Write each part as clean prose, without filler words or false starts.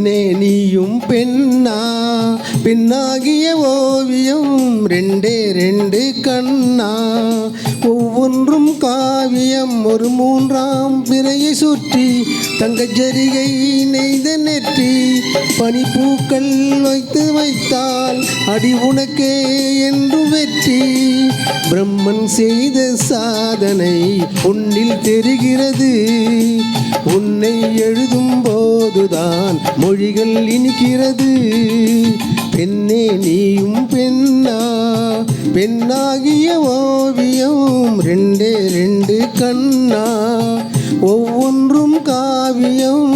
பெண்ணே நீயும் பெண்ணா, பெண்ணாகிய ஓவியம் ரெண்டே ரெண்டு கண்ணா, ஒவ்வொன்றும் காவியம் ஒரு மூன்றாம் பிறையை சுற்றி தங்கச் ஜரிகை நெய்த நெற்றி பனிப்பூக்கள் வைத்து வைத்தால் அடி உனக்கே என்று வெற்றி. பிரம்மன் செய்த சாதனை உன்னில் தெரிகிறது, உன்னை எழுதும் போதுதான் மொழிகள் இனிக்கிறது. பெண்ணே நீயும் பெண்ணா, பெண்ணாகிய ஓவியம் ரெண்டே ரெண்டு கண்ணா, ஒவ்வொன்றும் காவியம்.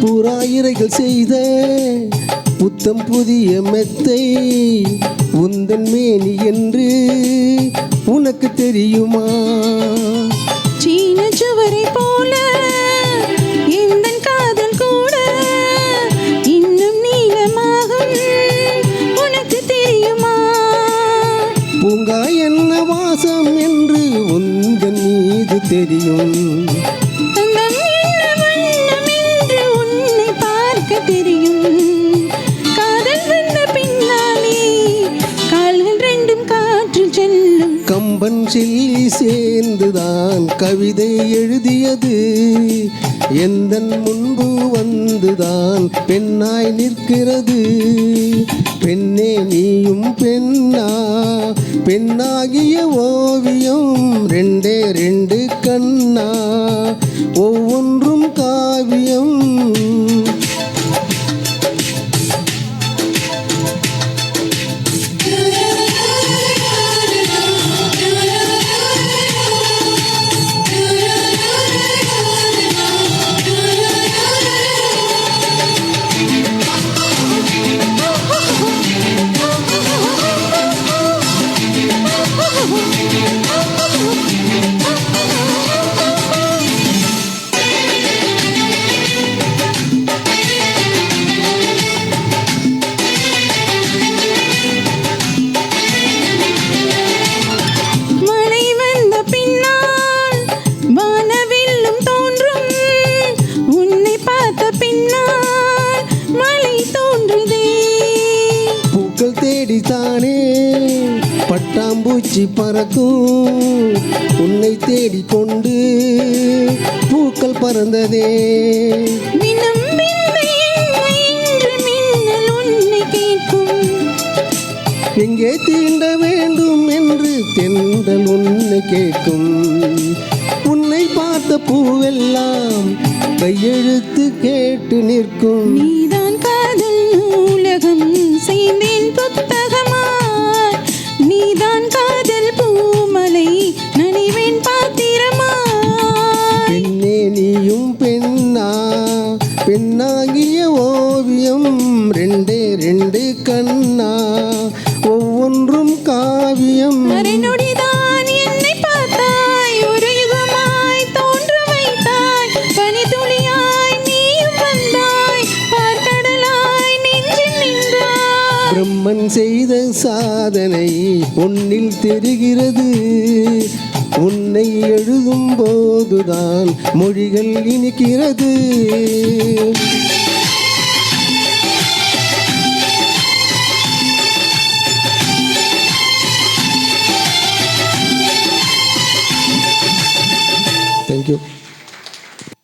புறாயிரைகள் செய்த புத்தம் புதிய மெத்தை உந்தன் மேனி என்று உனக்கு தெரியுமா? சீன சுவரை போல எந்தன் காதல் கூட இன்னும் நீளமாகும் உனக்கு தெரியுமா? பூங்கா என்ன வாசம் என்று உந்தன் மீது தெரியும், தெரியும். காதல் வந்த பின்னாலே கால்கள் ரெண்டும் காற்றில் செல்லும். கம்பன் சொல்லி சேர்ந்துதான் கவிதை எழுதியது, எந்தன் முன்பு வந்துதான் பெண்ணாய் நிற்கிறது. பெண்ணே நீயும் பெண்ணா, பெண்ணாகிய ஓவியம் ரெண்டே ரெண்டு கண்ணா, ஒவ்வொன்றும் காவியம். தேடித்தானே பட்டாம்பூச்சி பறக்கும், உன்னை தேடிக்கொண்டு பூக்கள் பறந்ததே. எங்கே தீண்ட வேண்டும் என்று தென்றல் உன்னை கேட்கும், உன்னை பார்த்த பூவெல்லாம் கையெழுத்து கேட்டு நிற்கும். நீதான் காதல் நூலகம் செய்தேன் புத்தகமாய், நீதான் காதல் பூமலை நனைவேன் பாத்திரமாய். பெண்ணே நீயும் பெண்ணா, பெண்ணாகிய ஓவியம் ரெண்டே ரெண்டு கண்ணா, ஒவ்வொன்றும் காவியம். மறைநொடிதான் என்னை பார்த்தாய், ஒரு யுகமாய் தோன்ற வைத்தாய், பனித்துளியாய் நீயும் வந்தாய், பார்க்கடலாய் நெஞ்சில் நின்றாய். பிரம்மன் செய்த சாதனை உன்னில் தெரிகிறது, உன்னை எழுதும் போதுதான் மொழிகள் இனிக்கிறது.